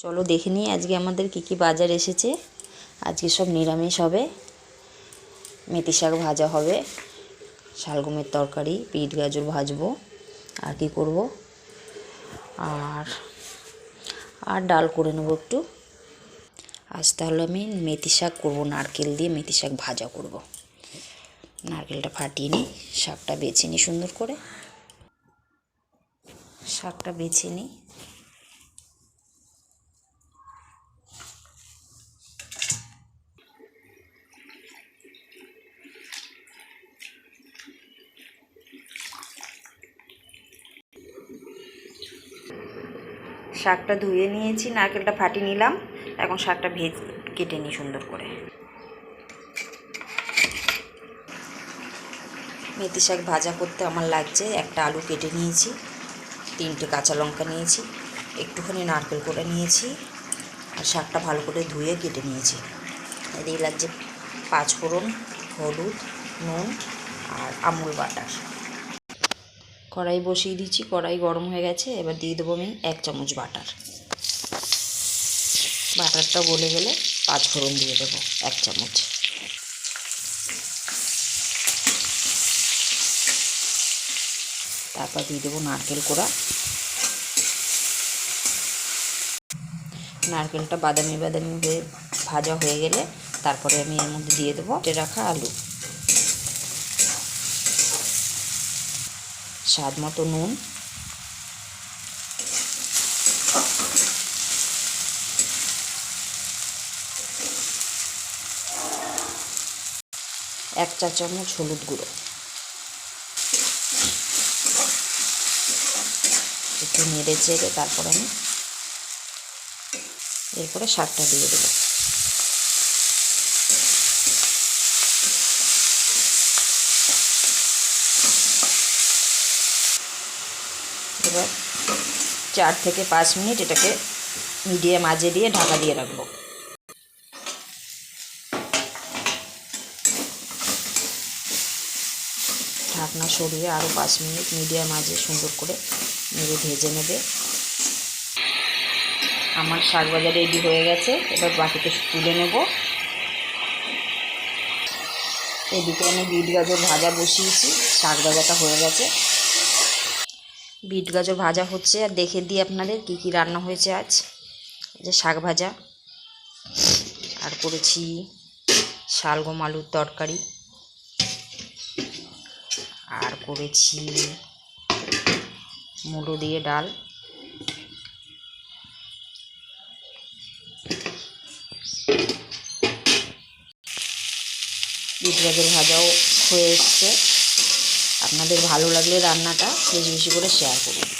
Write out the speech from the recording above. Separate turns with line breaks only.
চলো দেখে নিই আজকে আমাদের কি বাজার এসেছে। আজকে সব নিরামিষ হবে। মেথি শাক ভাজা হবে, শালগমের তরকারি, বিট গাজর ভাজবো, আর কি করব, আর আর ডাল করে নেবো একটু। আজ তাহলে আমি মেথি শাক করবো, নারকেল দিয়ে মেথি শাক ভাজা করব। নারকেলটা ফাটিয়ে নিই, শাকটা বেছে নিই সুন্দর করে। শাকটা বেছে নিই। শাকটা ধুয়ে নিয়েছি, নারকেলটা ফাটিয়ে নিলাম। এখন শাকটা কেটে নিই সুন্দর করে। মেথি শাক ভাজা করতে আমার লাগছে একটা আলু কেটে নিয়েছি, 3টে কাঁচা লঙ্কা নিয়েছি, একটুখানি নারকেল করে নিয়েছি, আর শাকটা ভালো করে ধুয়ে কেটে নিয়েছি। এদিকে লাগছে 5 ফোড়ন, হলুদ, নুন আর আমুল বাটার। কড়াই বসিয়ে দিচ্ছি, কড়াই গরম হয়ে গেছে। এবার দিয়ে দেবো আমি 1 চামচ বাটার। বাটারটা গলে গেলে 5 ফোড়ন দিয়ে দেবো 1 চামচ। তারপর দিয়ে দেবো নারকেল কোড়া। নারকেলটা বাদামি বাদামি হয়ে ভাজা হয়ে গেলে তারপরে আমি এর মধ্যে দিয়ে দেবো কেটে রাখা আলু, স্বাদ মতো নুন, এক চা চামচ হলুদ গুঁড়ো। একটু নেড়ে চেড়ে তারপর আমি এরপরে শাকটা দিয়ে দেবো। এবার 4 থেকে 5 মিনিট এটাকে মিডিয়াম আঁচে দিয়ে ঢাকা দিয়ে রাখবো। ঢাকনা সরিয়ে আরও 5 মিনিট মিডিয়াম আঁচে সুন্দর করে নেড়ে ভেজে নেবে। আমার শাক ভাজা রেডি হয়ে গেছে। এবার বাটিতে তুলে নেব। এদিকে আমি বিট গাজর ভাজা বসিয়েছি, শাক ভাজাটা হয়ে গেছে। বিট গাজর ভাজা হচ্ছে, আর দেখে দিই আপনাদের কি রান্না হয়েছে আজ। এই যে শাক ভাজা, আর করেছি শালগম আলুর তরকারি, আর করেছি মুলো দিয়ে ডাল, বিট গাজর ভাজাও হয়ে এসছে। আপনাদের ভালো লাগলে রান্নাটা বেশি বেশি করে শেয়ার করুন।